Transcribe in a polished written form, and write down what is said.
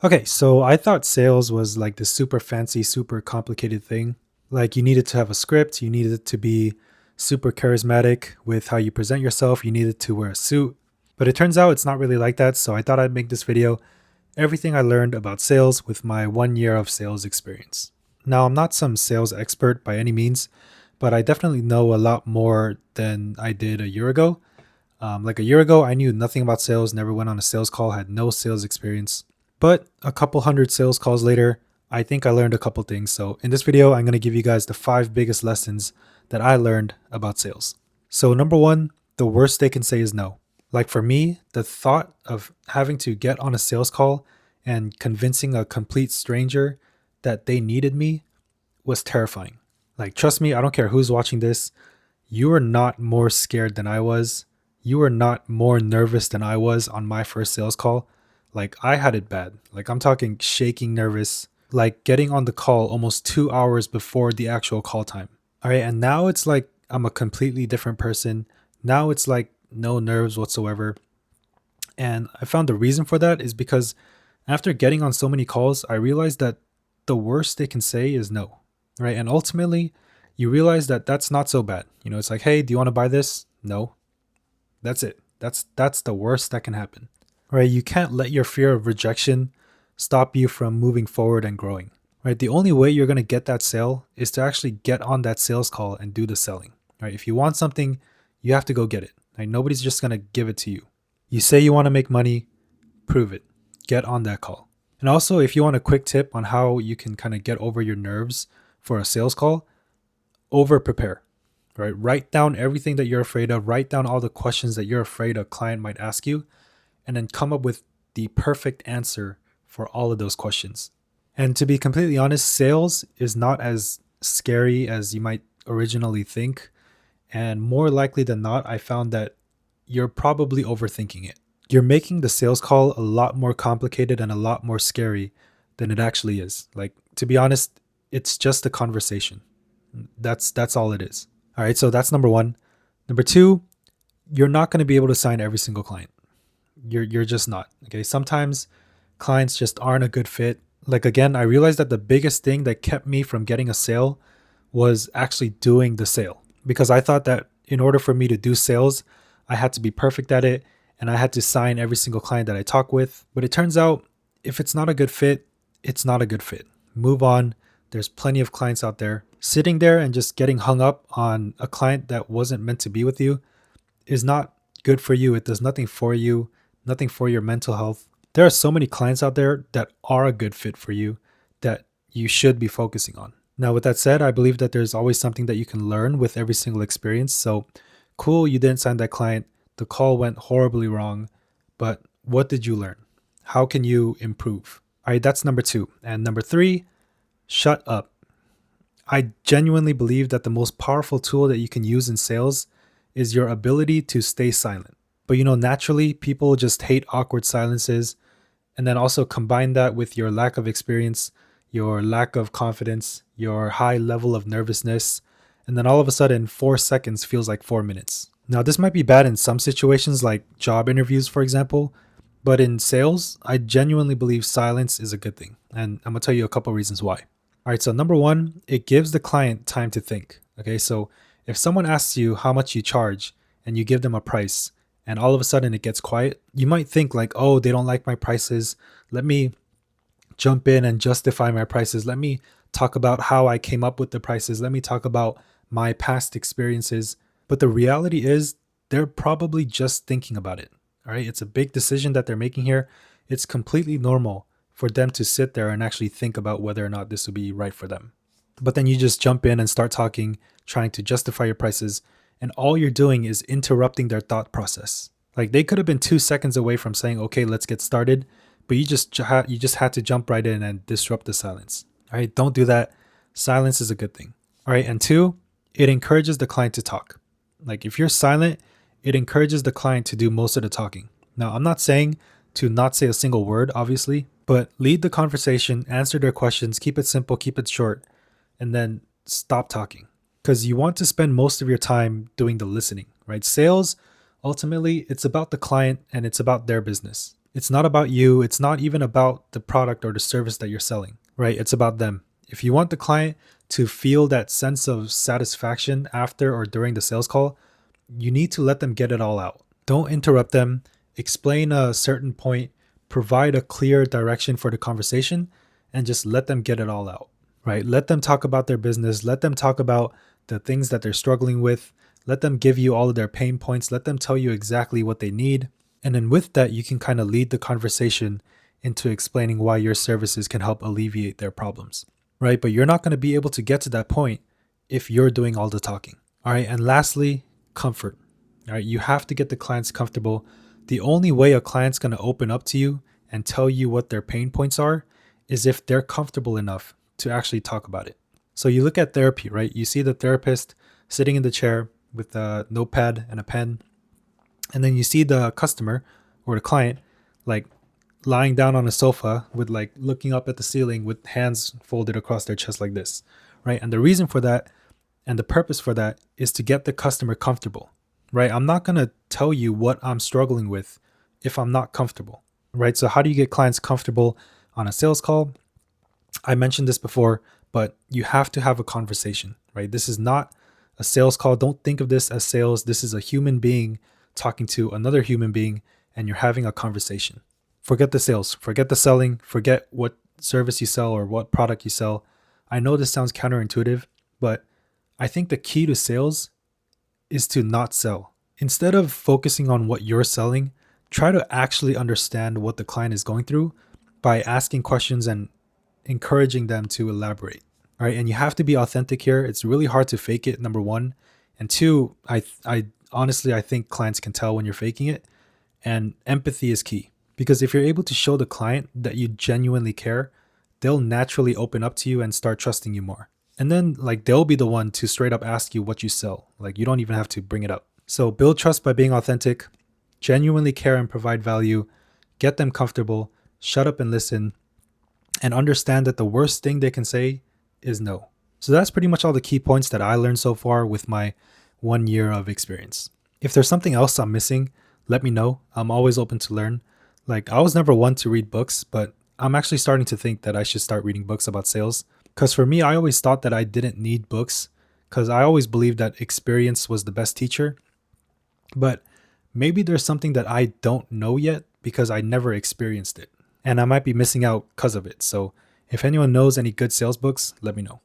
Okay, so I thought sales was like this super fancy, super complicated thing. Like you needed to have a script, you needed to be super charismatic with how you present yourself, you needed to wear a suit. But it turns out it's not really like that, so I thought I'd make this video everything I learned about sales with my 1 year of sales experience. Now, I'm not some sales expert by any means, but I definitely know a lot more than I did a year ago. Like a year ago, I knew nothing about sales, never went on a sales call, had no sales experience. But a couple hundred sales calls later, I think I learned a couple things. So in this video, I'm going to give you guys the 5 biggest lessons that I learned about sales. So number one, the worst they can say is no. Like for me, the thought of having to get on a sales call and convincing a complete stranger that they needed me was terrifying. Like, trust me, I don't care who's watching this. You are not more scared than I was. You are not more nervous than I was on my first sales call. Like, I had it bad. Like, I'm talking shaking nervous, like getting on the call almost 2 hours before the actual call time. All right. And now it's like I'm a completely different person. Now it's like no nerves whatsoever. And I found the reason for that is because after getting on so many calls, I realized that the worst they can say is no, right? And ultimately, you realize that that's not so bad. You know, it's like, hey, do you want to buy this? No, that's it. That's the worst that can happen, right? You can't let your fear of rejection stop you from moving forward and growing, right? The only way you're gonna get that sale is to actually get on that sales call and do the selling, right? If you want something, you have to go get it. Right? Nobody's just gonna give it to you. You say you want to make money, prove it. Get on that call. And also, if you want a quick tip on how you can kind of get over your nerves for a sales call, over prepare, right? Write down everything that you're afraid of, write down all the questions that you're afraid a client might ask you, and then come up with the perfect answer for all of those questions. And to be completely honest, sales is not as scary as you might originally think. And more likely than not, I found that you're probably overthinking it. You're making the sales call a lot more complicated and a lot more scary than it actually is. Like, to be honest, it's just a conversation. That's all it is. All right, so that's number one. Number two, you're not going to be able to sign every single client. You're just not. Okay, sometimes clients just aren't a good fit. Like again, I realized that the biggest thing that kept me from getting a sale was actually doing the sale, because I thought that in order for me to do sales, I had to be perfect at it and I had to sign every single client that I talk with. But it turns out if it's not a good fit, it's not a good fit. Move on. There's plenty of clients out there. Sitting there and just getting hung up on a client that wasn't meant to be with you is not good for you. It does nothing for you, nothing for your mental health. There are so many clients out there that are a good fit for you that you should be focusing on. Now, with that said, I believe that there's always something that you can learn with every single experience. So, cool, you didn't sign that client. The call went horribly wrong. But what did you learn? How can you improve? All right, that's number two. And number three, shut up. I genuinely believe that the most powerful tool that you can use in sales is your ability to stay silent. But you know, naturally, people just hate awkward silences. And then also combine that with your lack of experience, your lack of confidence, your high level of nervousness. And then all of a sudden, 4 seconds feels like 4 minutes. Now, this might be bad in some situations, like job interviews, for example. But in sales, I genuinely believe silence is a good thing. And I'm going to tell you a couple reasons why. All right, so number one, it gives the client time to think. Okay, so if someone asks you how much you charge and you give them a price and all of a sudden it gets quiet, you might think like, oh, they don't like my prices. Let me jump in and justify my prices. Let me talk about how I came up with the prices. Let me talk about my past experiences. But the reality is, they're probably just thinking about it. All right, it's a big decision that they're making here. It's completely normal for them to sit there and actually think about whether or not this would be right for them. But then you just jump in and start talking, trying to justify your prices, and all you're doing is interrupting their thought process. Like they could have been 2 seconds away from saying, "Okay, let's get started," but you just had to jump right in and disrupt the silence. All right, don't do that. Silence is a good thing. All right, and two, it encourages the client to talk. Like if you're silent, it encourages the client to do most of the talking. Now, I'm not saying to not say a single word, obviously, but lead the conversation, answer their questions, keep it simple, keep it short, and then stop talking. Because you want to spend most of your time doing the listening, right? Sales, ultimately, it's about the client and it's about their business. It's not about you. It's not even about the product or the service that you're selling, right? It's about them. If you want the client to feel that sense of satisfaction after or during the sales call, you need to let them get it all out. Don't interrupt them. Explain a certain point, provide a clear direction for the conversation, and just let them get it all out, right? Let them talk about their business. Let them talk about the things that they're struggling with. Let them give you all of their pain points. Let them tell you exactly what they need. And then with that, you can kind of lead the conversation into explaining why your services can help alleviate their problems, right? But you're not going to be able to get to that point if you're doing all the talking. All right. And lastly, comfort. All right. You have to get the clients comfortable. The only way a client's going to open up to you and tell you what their pain points are is if they're comfortable enough to actually talk about it. So you look at therapy, right? You see the therapist sitting in the chair with a notepad and a pen. And then you see the customer or the client like lying down on a sofa with like looking up at the ceiling with hands folded across their chest like this, right? And the reason for that and the purpose for that is to get the customer comfortable, right? I'm not going to tell you what I'm struggling with if I'm not comfortable, right? So how do you get clients comfortable on a sales call? I mentioned this before, but you have to have a conversation, right? This is not a sales call. Don't think of this as sales. This is a human being talking to another human being, and you're having a conversation. Forget the sales, forget the selling, forget what service you sell or what product you sell. I know this sounds counterintuitive, but I think the key to sales is to not sell. Instead of focusing on what you're selling, try to actually understand what the client is going through by asking questions and encouraging them to elaborate. All right. And you have to be authentic here. It's really hard to fake it, number one. And two, I honestly, I think clients can tell when you're faking it. And empathy is key. Because if you're able to show the client that you genuinely care, they'll naturally open up to you and start trusting you more. And then like they'll be the one to straight up ask you what you sell. Like you don't even have to bring it up. So build trust by being authentic, genuinely care and provide value, get them comfortable, shut up and listen, and understand that the worst thing they can say is no. So that's pretty much all the key points that I learned so far with my 1 year of experience. If there's something else I'm missing, let me know. I'm always open to learn. Like I was never one to read books, but I'm actually starting to think that I should start reading books about sales. Because for me, I always thought that I didn't need books because I always believed that experience was the best teacher. But maybe there's something that I don't know yet because I never experienced it. And I might be missing out because of it. So if anyone knows any good sales books, let me know.